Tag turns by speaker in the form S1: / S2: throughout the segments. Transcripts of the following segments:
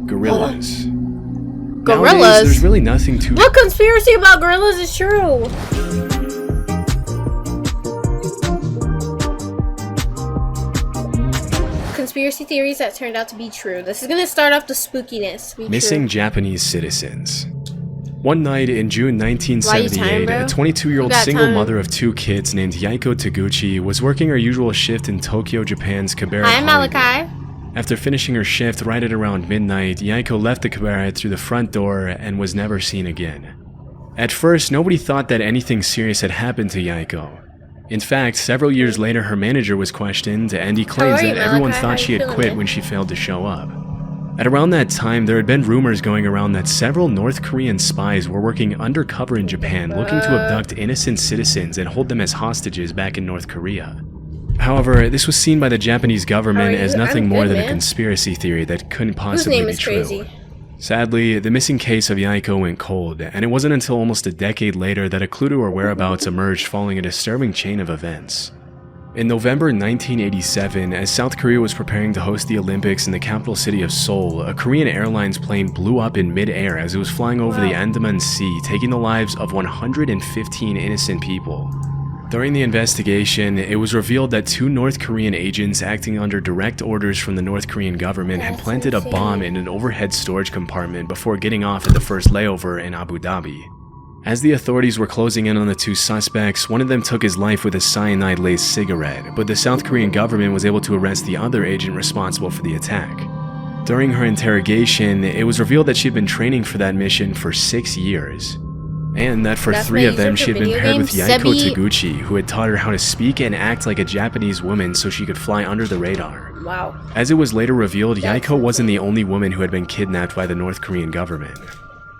S1: Gorillas.
S2: Gorillas?
S1: Nowadays, there's really nothing to...
S2: What conspiracy about gorillas is true? Conspiracy theories that turned out to be true. This is gonna start off the spookiness.
S1: Missing Japanese citizens. One night in June 1978, a 22-year-old single mother of 2 kids named Yaiko Taguchi was working her usual shift in Tokyo, Japan's cabaret.
S2: Hi, Malachi.
S1: After finishing her shift right at around midnight, Yaiko left the cabaret through the front door and was never seen again. At first, nobody thought that anything serious had happened to Yaiko. In fact, several years later, her manager was questioned, and he claims that everyone thought she had quit when she failed to show up. At around that time, there had been rumors going around that several North Korean spies were working undercover in Japan looking to abduct innocent citizens and hold them as hostages back in North Korea. However, this was seen by the Japanese government as nothing more than a conspiracy theory that couldn't possibly be true. Sadly, the missing case of Yaiko went cold, and it wasn't until almost a decade later that a clue to her whereabouts emerged following a disturbing chain of events. In November 1987, as South Korea was preparing to host the Olympics in the capital city of Seoul, a Korean Airlines plane blew up in mid-air as it was flying over the Andaman Sea, taking the lives of 115 innocent people. During the investigation, it was revealed that 2 North Korean agents acting under direct orders from the North Korean government had planted a bomb in an overhead storage compartment before getting off at the first layover in Abu Dhabi. As the authorities were closing in on the 2 suspects, one of them took his life with a cyanide-laced cigarette, but the South Korean government was able to arrest the other agent responsible for the attack. During her interrogation, it was revealed that she had been training for that mission for 6 years, and that for 3 of them she had been paired with Yaiko Taguchi, who had taught her how to speak and act like a Japanese woman so she could fly under the radar.
S2: Wow.
S1: As it was later revealed, Yaiko wasn't the only woman who had been kidnapped by the North Korean government.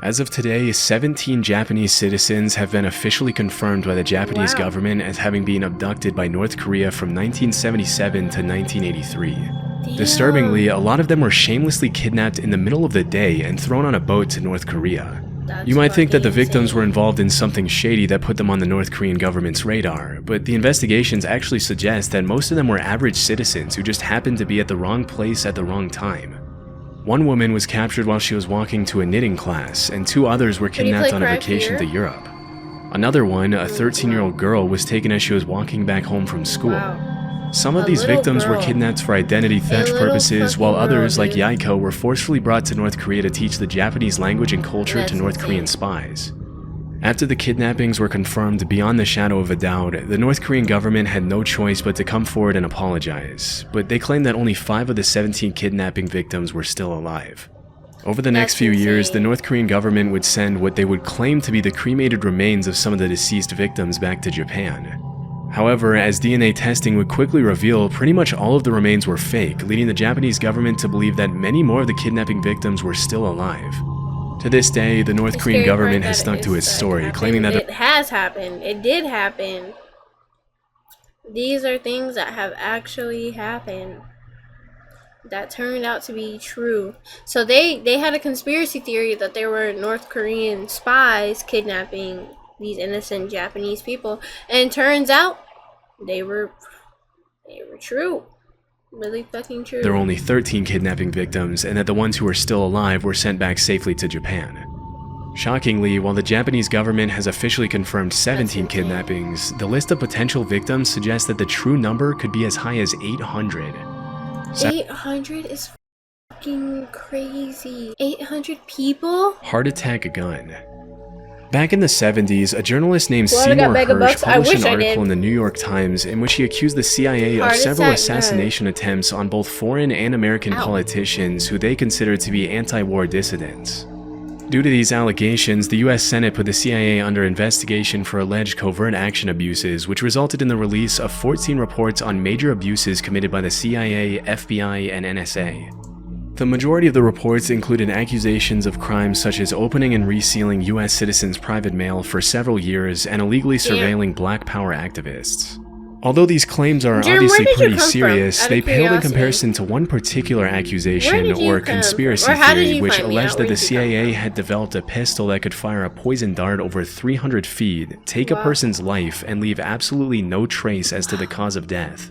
S1: As of today, 17 Japanese citizens have been officially confirmed by the Japanese government as having been abducted by North Korea from 1977 to 1983. Damn. Disturbingly, a lot of them were shamelessly kidnapped in the middle of the day and thrown on a boat to North Korea. You might think that the victims were involved in something shady that put them on the North Korean government's radar, but the investigations actually suggest that most of them were average citizens who just happened to be at the wrong place at the wrong time. One woman was captured while she was walking to a knitting class, and 2 others were kidnapped on a vacation to Europe. Another one, a 13-year-old girl, was taken as she was walking back home from school. Some of these victims were kidnapped for identity theft purposes, while others, like Yaiko, were forcefully brought to North Korea to teach the Japanese language and culture to North Korean spies. After the kidnappings were confirmed beyond the shadow of a doubt, the North Korean government had no choice but to come forward and apologize, but they claimed that only 5 of the 17 kidnapping victims were still alive. Over the next few years, the North Korean government would send what they would claim to be the cremated remains of some of the deceased victims back to Japan. However, as DNA testing would quickly reveal, pretty much all of the remains were fake, leading the Japanese government to believe that many more of the kidnapping victims were still alive. To this day, the North Korean government has stuck to its story, claiming that
S2: it has happened. It did happen. These are things that have actually happened that turned out to be true. So they had a conspiracy theory that there were North Korean spies kidnapping these innocent Japanese people, and it turns out they were true. Really fucking true.
S1: There were only 13 kidnapping victims, and that the ones who were still alive were sent back safely to Japan. Shockingly, while the Japanese government has officially confirmed 17 kidnappings, the list of potential victims suggests that the true number could be as high as 800.
S2: 800 is fucking crazy. 800 people?
S1: Heart attack gun. Back in the 70s, a journalist named Seymour Hersh published an article in the New York Times in which he accused the CIA of several assassination attempts on both foreign and American politicians who they considered to be anti-war dissidents. Due to these allegations, the US Senate put the CIA under investigation for alleged covert action abuses, which resulted in the release of 14 reports on major abuses committed by the CIA, FBI, and NSA. The majority of the reports included accusations of crimes such as opening and resealing US citizens' private mail for several years and illegally surveilling Black Power activists. Although these claims are obviously pretty serious, they paled in comparison to one particular accusation or conspiracy theory which alleged that the CIA had developed a pistol that could fire a poison dart over 300 feet, take a person's life, and leave absolutely no trace as to the cause of death.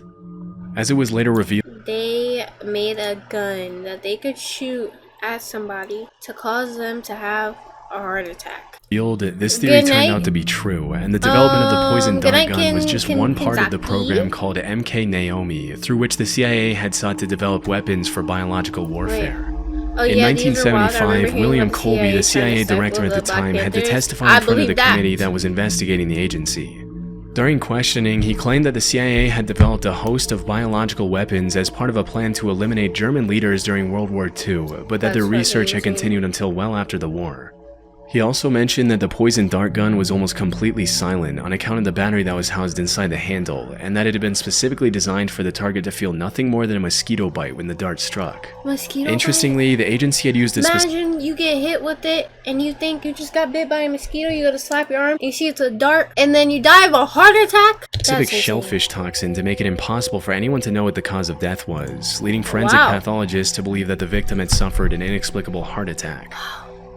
S1: As it was later revealed,
S2: they made a gun that they could shoot at somebody to cause them to have a heart attack.
S1: This theory turned out to be true, and the development of the poison dart gun was just one part of the program called MK Naomi, through which the CIA had sought to develop weapons for biological warfare. In 1975, William Colby, the CIA director at the time, had to testify in front of the committee that was investigating the agency. During questioning, he claimed that the CIA had developed a host of biological weapons as part of a plan to eliminate German leaders during World War II, but that their research had continued until well after the war. He also mentioned that the poison dart gun was almost completely silent on account of the battery that was housed inside the handle, and that it had been specifically designed for the target to feel nothing more than a mosquito bite when the dart struck. Interestingly, the agency had used this.
S2: Imagine you get hit with it and you think you just got bit by a mosquito, you gotta slap your arm, you see it's a dart, and then you die of a heart attack?
S1: Specific shellfish toxin to make it impossible for anyone to know what the cause of death was, leading forensic pathologists to believe that the victim had suffered an inexplicable heart attack.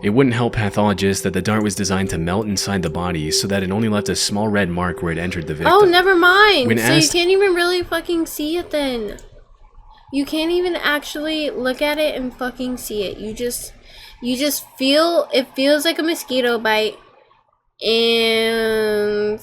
S1: It wouldn't help pathologists that the dart was designed to melt inside the body so that it only left a small red mark where it entered the victim.
S2: Oh, never mind. So you can't even really fucking see it then. You can't even actually look at it and fucking see it. You just feel, it feels like a mosquito bite. And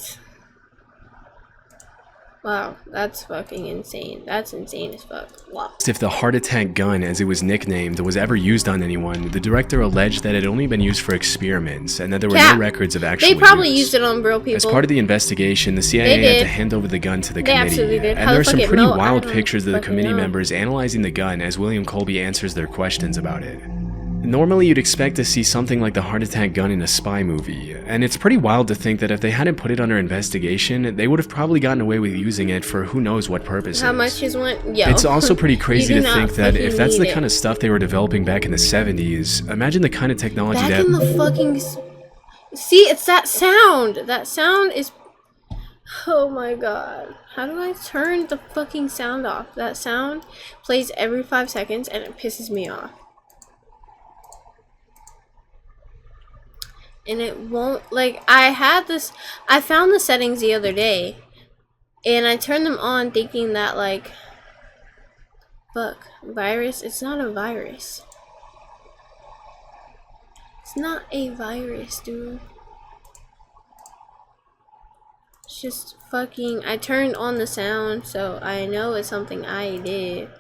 S2: wow, that's fucking insane. That's insane as fuck. Wow.
S1: If the heart attack gun, as it was nicknamed, was ever used on anyone, the director alleged that it had only been used for experiments and that there were no records of actual use.
S2: They probably used it on real people.
S1: As part of the investigation, the CIA had to hand over the gun to the committee. And there are some pretty wild pictures of the committee members analyzing the gun as William Colby answers their questions about it. Normally, you'd expect to see something like the heart attack gun in a spy movie, and it's pretty wild to think that if they hadn't put it under investigation, they would have probably gotten away with using it for who knows what purposes.
S2: How much is one? Yo.
S1: It's also pretty crazy to think that if that's the kind of stuff they were developing back in the 70s, imagine the kind of technology
S2: back in the fucking... See, it's that sound! That sound is... Oh my god. How do I turn the fucking sound off? That sound plays every 5 seconds and it pisses me off. And it won't, like, I found the settings the other day, and I turned them on thinking that, like, fuck, virus, it's not a virus. It's not a virus, dude. It's just fucking, I turned on the sound, so I know it's something I did.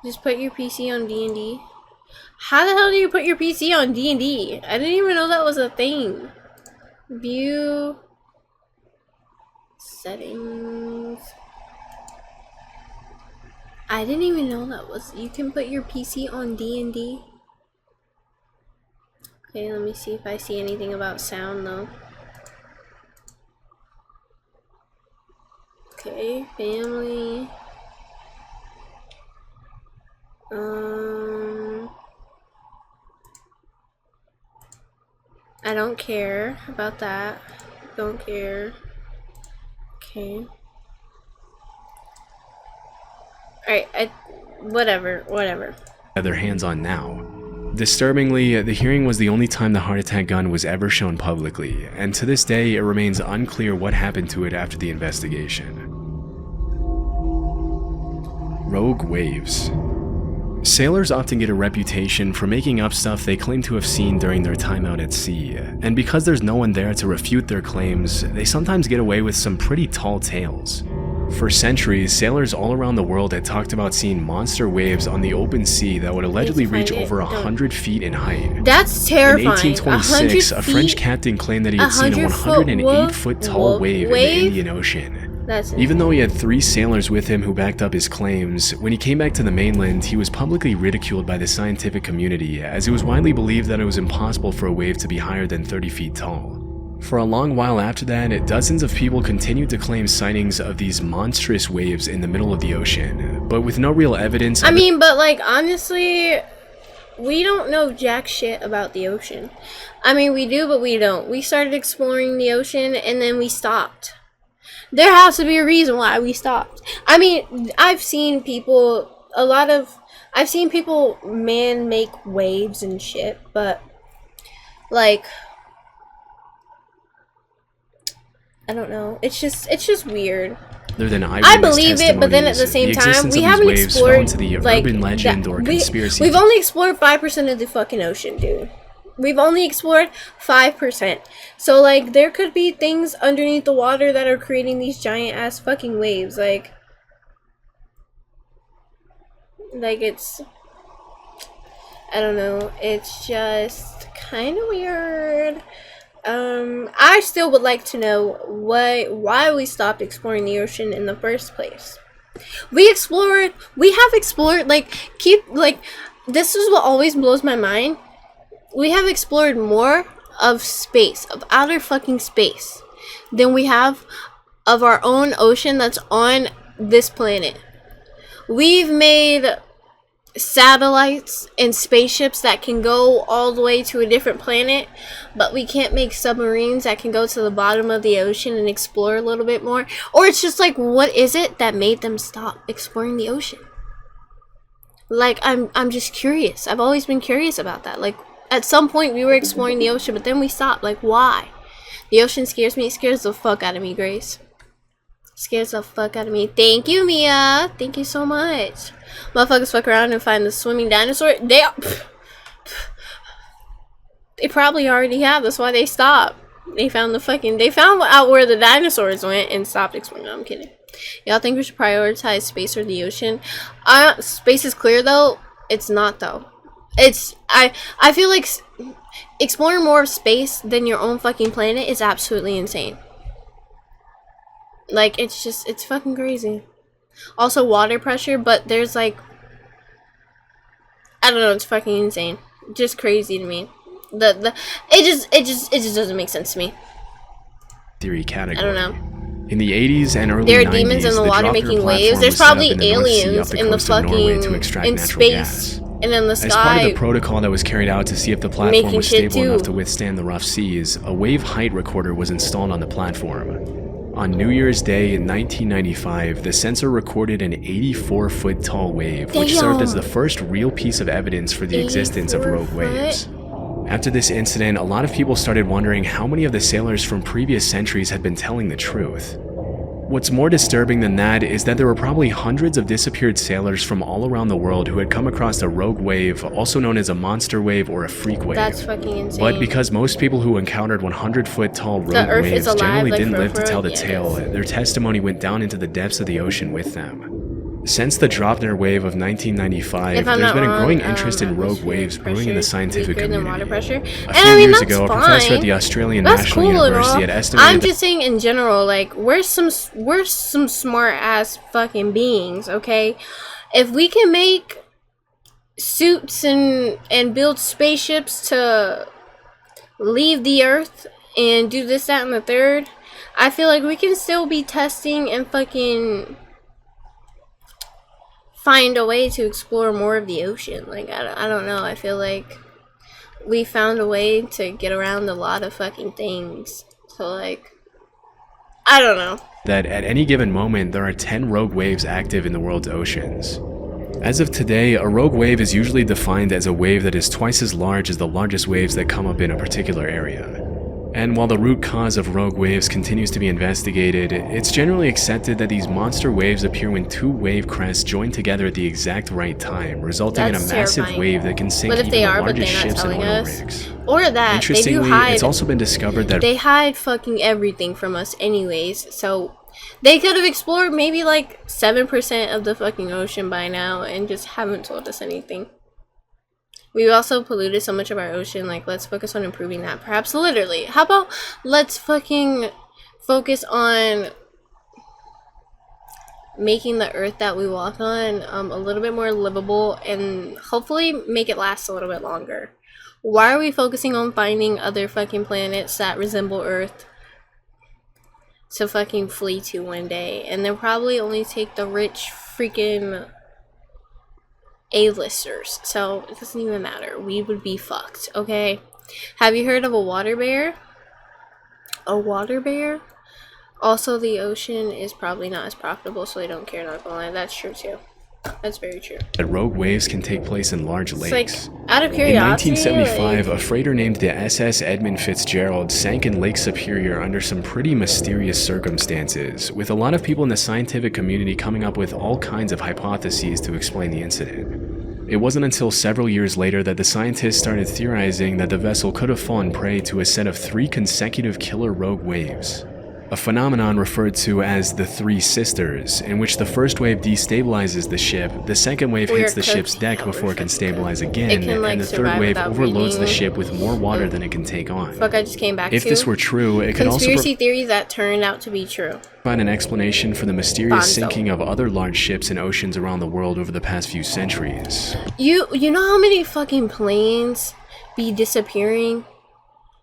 S2: Just put your PC on D&D. How the hell do you put your PC on D&D? I didn't even know that was a thing. View settings. I didn't even know that was. You can put your PC on D&D. Okay, let me see if I see anything about sound though. Okay, family. I don't care about that. Don't care. Okay. Alright, whatever.
S1: Have their hands on now. Disturbingly, the hearing was the only time the heart attack gun was ever shown publicly, and to this day it remains unclear what happened to it after the investigation. Rogue waves. Sailors often get a reputation for making up stuff they claim to have seen during their time out at sea, and because there's no one there to refute their claims, they sometimes get away with some pretty tall tales. For centuries, sailors all around the world had talked about seeing monster waves on the open sea that would allegedly reach over 100 feet in height.
S2: That's terrifying.
S1: In 1826, a French captain claimed that he had seen a 108-foot tall wave in the Indian Ocean. Even though he had 3 sailors with him who backed up his claims, when he came back to the mainland, he was publicly ridiculed by the scientific community, as it was widely believed that it was impossible for a wave to be higher than 30 feet tall. For a long while after that, dozens of people continued to claim sightings of these monstrous waves in the middle of the ocean, but with no real evidence.
S2: I mean, but like, honestly, we don't know jack shit about the ocean. I mean, we do, but we don't. We started exploring the ocean and then we stopped. There has to be a reason why we stopped. I mean, I've seen people man-make waves and shit, but like, I don't know. It's just weird.
S1: Other than
S2: I believe it, but then at the same time, we haven't explored
S1: into the
S2: like
S1: urban legend
S2: that,
S1: or conspiracy.
S2: We've only explored 5% of the fucking ocean, dude. We've only explored 5%. So like, there could be things underneath the water that are creating these giant ass fucking waves. Like it's, I don't know. It's just kind of weird. I still would like to know why we stopped exploring the ocean in the first place. We have explored, this is what always blows my mind. We have explored more of space, of outer fucking space, than we have of our own ocean that's on this planet. We've made satellites and spaceships that can go all the way to a different planet, but we can't make submarines that can go to the bottom of the ocean and explore a little bit more. Or it's just like, what is it that made them stop exploring the ocean? Like, I'm just curious. I've always been curious about that. Like, at some point we were exploring the ocean, but then we stopped. Like, why? The ocean scares me. It scares the fuck out of me, Grace. Scares the fuck out of me. Thank you, Mia. Thank you so much. Motherfuckers fuck around and find the swimming dinosaur. They probably already have. That's why they stopped. They found out where the dinosaurs went and stopped exploring. No, I'm kidding. Y'all think we should prioritize space or the ocean? Space is clear though. It's not though. I feel like exploring more of space than your own fucking planet is absolutely insane. Like, it's fucking crazy. Also, water pressure, but there's like, I don't know, it's fucking insane. Just crazy to me. It just doesn't make sense to me.
S1: Theory category.
S2: I don't know.
S1: In the 80s and early 90s,
S2: there are demons in the water making waves. There's probably aliens in the fucking in space and in the sky.
S1: As part of the protocol that was carried out to see if the platform was stable enough to withstand the rough seas, a wave height recorder was installed on the platform. On New Year's Day in 1995, the sensor recorded an 84-foot tall wave, which served as the first real piece of evidence for the existence of rogue waves. After this incident, a lot of people started wondering how many of the sailors from previous centuries had been telling the truth. What's more disturbing than that is that there were probably hundreds of disappeared sailors from all around the world who had come across a rogue wave, also known as a monster wave or a freak wave.
S2: That's fucking insane.
S1: But because most people who encountered 100-foot tall rogue waves generally didn't live to tell the tale, their testimony went down into the depths of the ocean with them. Since the Dropner wave of 1995, there's been a growing interest in rogue waves brewing in the scientific community. A few years ago, a professor at the Australian National University had estimated
S2: I'm just saying in general, like, we're some smart ass fucking beings, okay? If we can make suits and build spaceships to leave the Earth and do this, that, and the third, I feel like we can still be testing and fucking find a way to explore more of the ocean. Like, I don't know. I feel like we found a way to get around a lot of fucking things. So, like, I don't know.
S1: That at any given moment, there are 10 rogue waves active in the world's oceans. As of today, a rogue wave is usually defined as a wave that is twice as large as the largest waves that come up in a particular area. And while the root cause of rogue waves continues to be investigated, it's generally accepted that these monster waves appear when two wave crests join together at the exact right time, resulting in a massive wave that can sink even the largest ships and oil rigs.
S2: Or that,
S1: interestingly,
S2: they do hide,
S1: it's also been discovered that
S2: they hide fucking everything from us anyways, so they could have explored maybe like 7% of the fucking ocean by now and just haven't told us anything. We've also polluted so much of our ocean, like, let's focus on improving that. Perhaps literally. How about let's fucking focus on making the earth that we walk on a little bit more livable and hopefully make it last a little bit longer. Why are we focusing on finding other fucking planets that resemble Earth to fucking flee to one day? And they'll probably only take the rich freaking A-listers, so it doesn't even matter. We would be fucked, okay? Have you heard of a water bear? A water bear? Also, the ocean is probably not as profitable, so they don't care, not gonna lie. That's true too. That's very true.
S1: that rogue waves can take place in large
S2: It's
S1: lakes.
S2: like, out of
S1: In
S2: curiosity,
S1: 1975,
S2: like,
S1: a freighter named the SS Edmund Fitzgerald sank in Lake Superior under some pretty mysterious circumstances, with a lot of people in the scientific community coming up with all kinds of hypotheses to explain the incident. It wasn't until several years later that the scientists started theorizing that the vessel could have fallen prey to a set of 3 consecutive killer rogue waves. A phenomenon referred to as the Three Sisters, in which the first wave destabilizes the ship, the second wave hits the ship's deck before it can stabilize again, and the third wave overloads the ship with more water than it can take on.
S2: Fuck, I just came back
S1: If this were true, it could also
S2: conspiracy theories that turned out to be true.
S1: Find an explanation for the mysterious sinking of other large ships in oceans around the world over the past few centuries.
S2: You know how many fucking planes be disappearing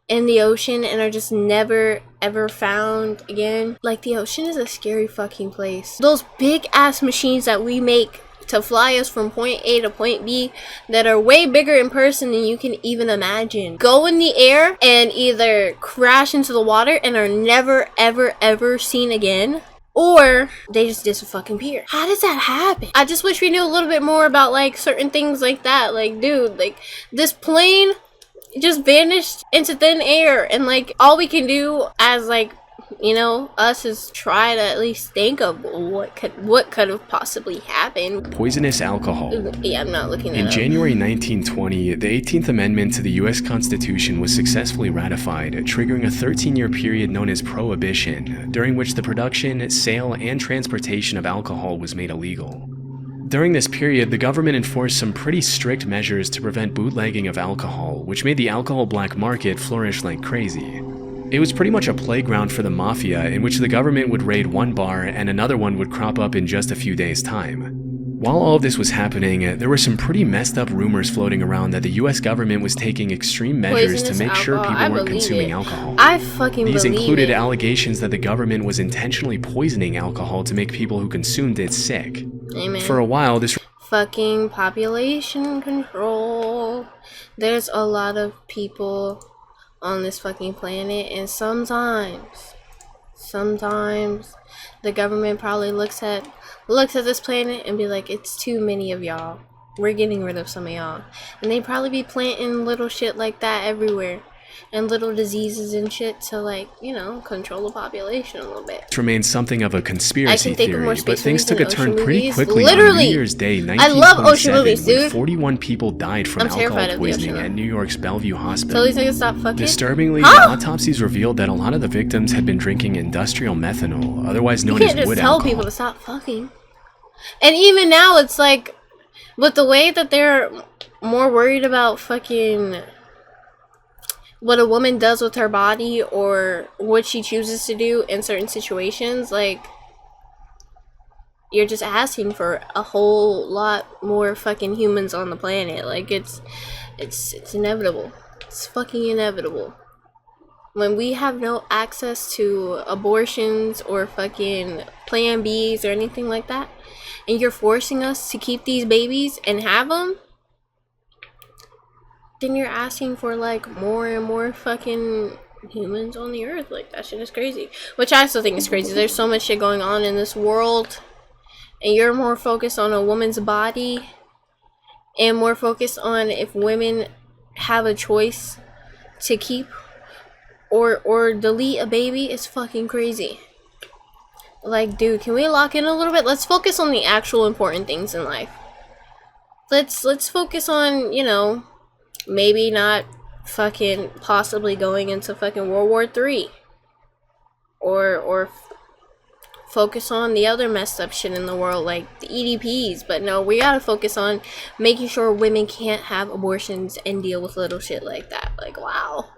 S2: in the ocean and are just never ever found again? Like, the ocean is a scary fucking place. Those big ass machines that we make to fly us from point A to point B that are way bigger in person than you can even imagine go in the air and either crash into the water and are never ever ever seen again, or they just disappear. How does that happen? I just wish we knew a little bit more about like certain things like that. Like, dude, like, this plane just vanished into thin air, and like all we can do as, like, you know, us is try to at least think of what could have possibly happened.
S1: Poisonous alcohol.
S2: Yeah, I'm not looking at it.
S1: In January 1920, the 18th Amendment to the U.S. Constitution was successfully ratified, triggering a 13-year period known as Prohibition, during which the production, sale, and transportation of alcohol was made illegal. During this period, the government enforced some pretty strict measures to prevent bootlegging of alcohol, which made the alcohol black market flourish like crazy. It was pretty much a playground for the mafia, in which the government would raid one bar and another one would crop up in just a few days' time. While all of this was happening, there were some pretty messed up rumors floating around that the US government was taking extreme measures to make sure people weren't consuming alcohol.
S2: I fucking believe it.
S1: These included allegations that the government was intentionally poisoning alcohol to make people who consumed it sick.
S2: Amen.
S1: For a while, this
S2: fucking population control. There's a lot of people on this fucking planet, and sometimes the government probably looks at this planet and be like, it's too many of y'all, we're getting rid of some of y'all, and they probably be planting little shit like that everywhere, and little diseases and shit to, like, you know, control the population a little bit.
S1: Remains something of a conspiracy theory, but things took a turn
S2: movies.
S1: pretty quickly
S2: Literally,
S1: on New Year's Day,
S2: I love ocean
S1: 1927,
S2: movies, dude.
S1: when 41 people died from alcohol poisoning at New York's Bellevue Hospital.
S2: So these niggas stop fucking?
S1: Disturbingly, the autopsies revealed that a lot of the victims had been drinking industrial methanol, otherwise known as wood alcohol.
S2: You can't just tell people to stop fucking. And even now, it's like, with the way that they're more worried about fucking what a woman does with her body or what she chooses to do in certain situations, like, you're just asking for a whole lot more fucking humans on the planet. Like, it's inevitable. It's fucking inevitable. When we have no access to abortions or fucking Plan Bs or anything like that, and you're forcing us to keep these babies and have them, then you're asking for, like, more and more fucking humans on the earth. Like, that shit is crazy. Which I still think is crazy. There's so much shit going on in this world, and you're more focused on a woman's body and more focused on if women have a choice to keep or delete a baby. Is fucking crazy. Like, dude, can we lock in a little bit? Let's focus on the actual important things in life. Let's focus on, you know, maybe not fucking possibly going into fucking World War III. Or focus on the other messed up shit in the world, like the EDPs. But no, we gotta focus on making sure women can't have abortions and deal with little shit like that. Like, wow.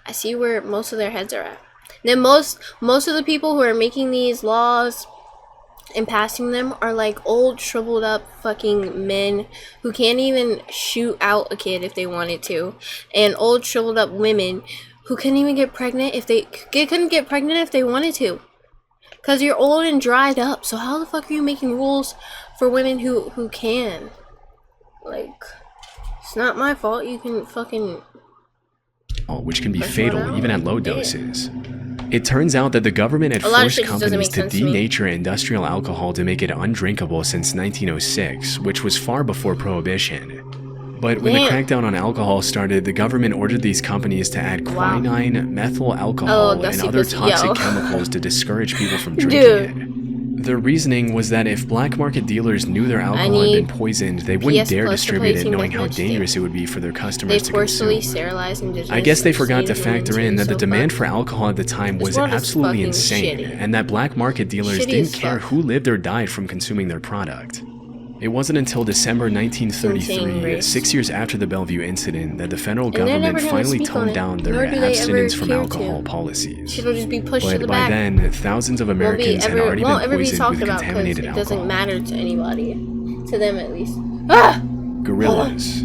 S2: I see where most of their heads are at. Then most of the people who are making these laws and passing them are like old shriveled up fucking men who can't even shoot out a kid if they wanted to, and old shriveled up women who couldn't even get pregnant if they wanted to, because you're old and dried up. So how the fuck are you making rules for women who can? Like, it's not my fault. You can fucking,
S1: which can be fatal even at low doses. It turns out that the government had
S2: A lot of
S1: forced
S2: shit just doesn't
S1: companies
S2: make
S1: to
S2: sense to me.
S1: denature industrial alcohol to make it undrinkable since 1906, which was far before Prohibition. But when the
S2: Damn.
S1: crackdown on alcohol started, the government ordered these companies to add
S2: Wow.
S1: quinine, methyl alcohol, and
S2: Gussie
S1: other
S2: Pussy,
S1: toxic
S2: yo.
S1: chemicals to discourage people from
S2: Dude.
S1: drinking it. Their reasoning was that if black market dealers knew their alcohol had been poisoned, they wouldn't
S2: PS
S1: dare
S2: Plus to
S1: distribute
S2: play
S1: it
S2: Team
S1: knowing how
S2: Deathmatch.
S1: dangerous it would be for their
S2: They
S1: customers to
S2: forcefully
S1: consume.
S2: sterilized indigenous.
S1: I guess they forgot to
S2: Native
S1: factor in that the
S2: so
S1: demand
S2: fuck.
S1: for alcohol at the time
S2: This
S1: was
S2: world is
S1: absolutely
S2: fucking
S1: insane,
S2: shitty.
S1: and that black market dealers
S2: Shitty
S1: didn't
S2: as
S1: care
S2: fuck.
S1: who lived or died from consuming their product. It wasn't until December
S2: Insane
S1: 1933,
S2: race.
S1: 6 years after the Bellevue incident, that the federal
S2: they're never
S1: government
S2: gonna
S1: finally
S2: speak on
S1: toned
S2: it,
S1: down
S2: nor
S1: their
S2: do they
S1: abstinence
S2: ever
S1: from
S2: care to.
S1: alcohol policies.
S2: Shit'll just be pushed to
S1: But
S2: the
S1: by
S2: back.
S1: then, thousands of Americans had already
S2: won't
S1: been
S2: ever be
S1: poisoned
S2: talked
S1: with
S2: about because
S1: contaminated
S2: it
S1: alcohol.
S2: doesn't matter to anybody, to them at least. Ah,
S1: Gorillas.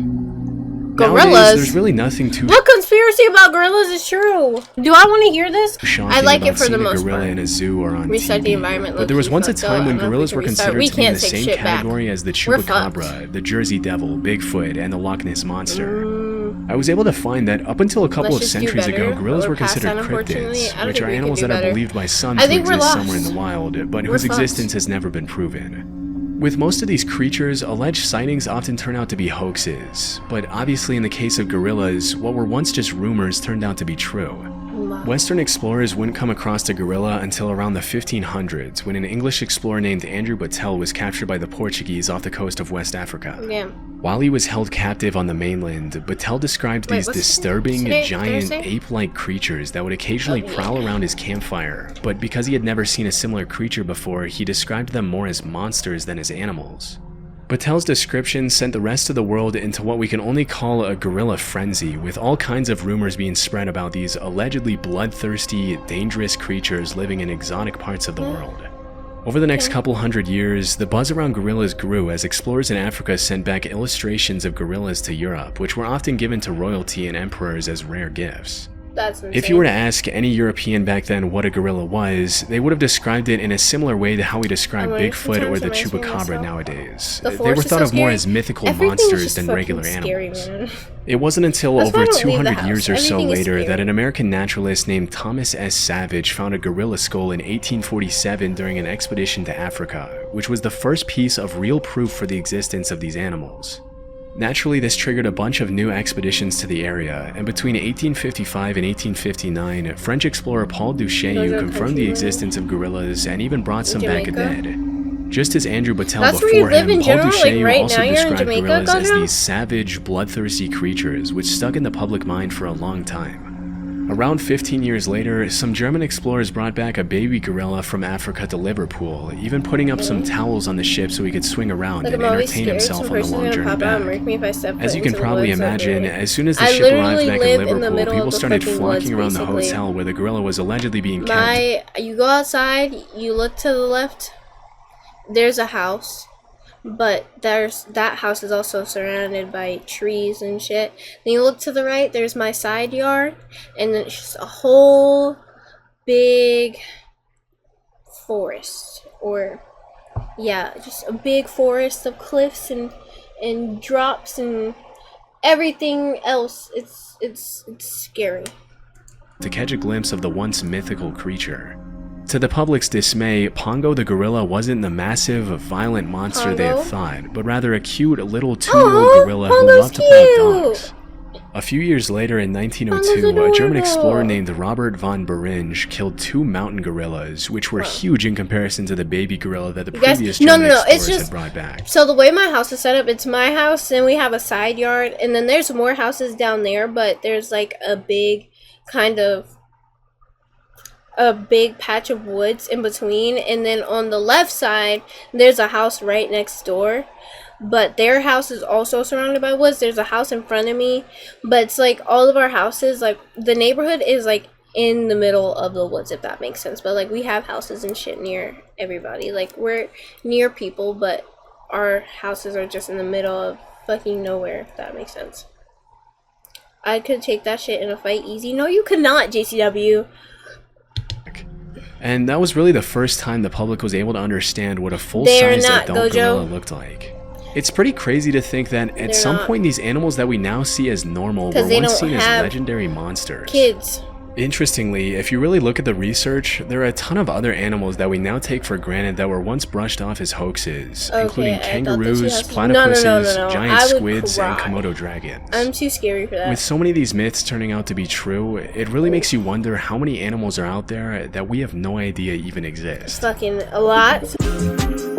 S2: Gorillas?
S1: Nowadays, there's really nothing too
S2: what conspiracy about gorillas is true? Do I want to hear this?
S1: shocking
S2: I like
S1: about
S2: it for the
S1: seeing a
S2: most
S1: gorilla
S2: part.
S1: in a zoo or on
S2: Reset the
S1: TV.
S2: environment,
S1: But there was
S2: low-key
S1: once a
S2: fucked
S1: time
S2: up.
S1: when
S2: I don't know if
S1: gorillas
S2: we
S1: were
S2: can restart.
S1: considered
S2: We
S1: to be in
S2: can't
S1: the
S2: take
S1: same
S2: shit back.
S1: category as the
S2: We're fucked.
S1: chupacabra, the Jersey Devil, Bigfoot, and the Loch Ness Monster. I was able to find that up until a couple
S2: Let's
S1: of
S2: just do
S1: centuries ago,
S2: better,
S1: gorillas
S2: or
S1: were
S2: past
S1: considered
S2: that, unfortunately.
S1: cryptids,
S2: I don't
S1: which
S2: think
S1: are
S2: we can
S1: animals
S2: do
S1: that are
S2: better.
S1: believed by some
S2: I
S1: to
S2: think we're
S1: exist
S2: lost.
S1: somewhere in the wild, but
S2: We're
S1: whose
S2: fucked.
S1: existence has never been proven. With most of these creatures, alleged sightings often turn out to be hoaxes, but obviously in the case of gorillas, what were once just rumors turned out to be true.
S2: Wow.
S1: Western explorers wouldn't come across a gorilla until around the 1500s, when an English explorer named Andrew Battelle was captured by the Portuguese off the coast of West Africa.
S2: Yeah.
S1: While he was held captive on the mainland, Battelle described
S2: Wait,
S1: these
S2: what's
S1: disturbing,
S2: today?
S1: giant,
S2: Thursday?
S1: ape-like creatures that would occasionally
S2: Oh, yeah.
S1: prowl around his campfire, but because he had never seen a similar creature before, he described them more as monsters than as animals. Battelle's description sent the rest of the world into what we can only call a gorilla frenzy, with all kinds of rumors being spread about these allegedly bloodthirsty, dangerous creatures living in exotic parts of the world. Over the next couple hundred years, the buzz around gorillas grew as explorers in Africa sent back illustrations of gorillas to Europe, which were often given to royalty and emperors as rare gifts.
S2: That's insane.
S1: If you were to ask any European back then what a gorilla was, they would have described it in a similar way to how we describe
S2: I'm learning
S1: Bigfoot or
S2: sometimes
S1: the
S2: I'm answering
S1: chupacabra
S2: myself.
S1: nowadays.
S2: The
S1: They
S2: forest
S1: were
S2: is
S1: thought
S2: so
S1: of more
S2: scary.
S1: as mythical
S2: Everything is
S1: monsters
S2: just
S1: than
S2: fucking
S1: regular
S2: scary,
S1: animals.
S2: man.
S1: It wasn't until
S2: That's why I
S1: over
S2: don't leave the
S1: 200
S2: house.
S1: years or so
S2: Everything is
S1: later that
S2: scary.
S1: an American naturalist named Thomas S. Savage found a gorilla skull in 1847 during an expedition to Africa, which was the first piece of real proof for the existence of these animals. Naturally, this triggered a bunch of new expeditions to the area, and between 1855 and 1859, French explorer Paul Duchaillu
S2: Those are
S1: confirmed the
S2: country
S1: existence of gorillas and even brought some back
S2: Jamaica?
S1: dead. Just as Andrew Battelle
S2: That's where you
S1: before
S2: live
S1: him,
S2: in
S1: Paul
S2: general, like
S1: Duchaillu
S2: right
S1: also
S2: now you're in
S1: described
S2: Jamaica,
S1: gorillas as
S2: Gaja?
S1: these savage, bloodthirsty creatures which stuck in the public mind for a long time. Around 15 years later, some German explorers brought back a baby gorilla from Africa to Liverpool, even putting up some towels on the ship so he could swing around
S2: Like,
S1: and
S2: I'm always
S1: entertain
S2: scared
S1: himself
S2: some
S1: on the
S2: person's
S1: long
S2: gonna
S1: journey
S2: pop out and
S1: back.
S2: murk me if I step
S1: As you
S2: foot
S1: can
S2: into the
S1: probably
S2: woods over
S1: imagine,
S2: here.
S1: as soon as the
S2: I
S1: ship arrived
S2: literally
S1: back
S2: live
S1: in
S2: in the
S1: Liverpool,
S2: middle
S1: people
S2: of the
S1: started
S2: fucking
S1: flocking
S2: woods,
S1: around the
S2: basically.
S1: hotel where the gorilla was allegedly being kept.
S2: You go outside, you look to the left, there's a house, but that house is also surrounded by trees and shit. Then you look to the right, there's my side yard, and then it's just a whole big forest, or yeah, just a big forest of cliffs and drops and everything else. It's scary.
S1: To catch a glimpse of the once mythical creature. To the public's dismay, Pongo the gorilla wasn't the massive, violent monster they had
S2: Pongo?
S1: thought, but rather a cute little 2-year-old
S2: Aw,
S1: gorilla who
S2: Pongo's
S1: loved to play with
S2: cute.
S1: dogs. A few years later, in
S2: Pongo's
S1: 1902, a German
S2: adorable.
S1: explorer named Robert von Beringe killed 2 mountain gorillas, which were huge in comparison to the baby gorilla that the
S2: You guys-
S1: previous
S2: no,
S1: German
S2: no, it's
S1: explorers
S2: just-
S1: had brought back.
S2: So the way my house is set up, it's my house, and we have a side yard, and then there's more houses down there, but there's like a big patch of woods in between, and then on the left side there's a house right next door, but their house is also surrounded by woods. There's a house in front of me, but it's like all of our houses, like the neighborhood is like in the middle of the woods, if that makes sense. But like we have houses and shit near everybody, like we're near people, but our houses are just in the middle of fucking nowhere, if that makes sense. I could take that shit in a fight easy. No, you could not, JCW.
S1: And that was really the first time the public was able to understand what a full-size
S2: not,
S1: adult
S2: Gojo.
S1: gorilla looked like. It's pretty crazy to think that at
S2: They're
S1: some
S2: not.
S1: point these animals that we now see as normal were
S2: 'Cause they
S1: once
S2: don't
S1: seen as
S2: have
S1: legendary monsters.
S2: Kids.
S1: Interestingly, if you really look at the research, there are a ton of other animals that we now take for granted that were once brushed off as hoaxes, including kangaroos, platypuses, giant squids, and Komodo dragons.
S2: I'm too scary for that.
S1: With so many of these myths turning out to be true, it really makes you wonder how many animals are out there that we have no idea even exist.
S2: Fucking a lot.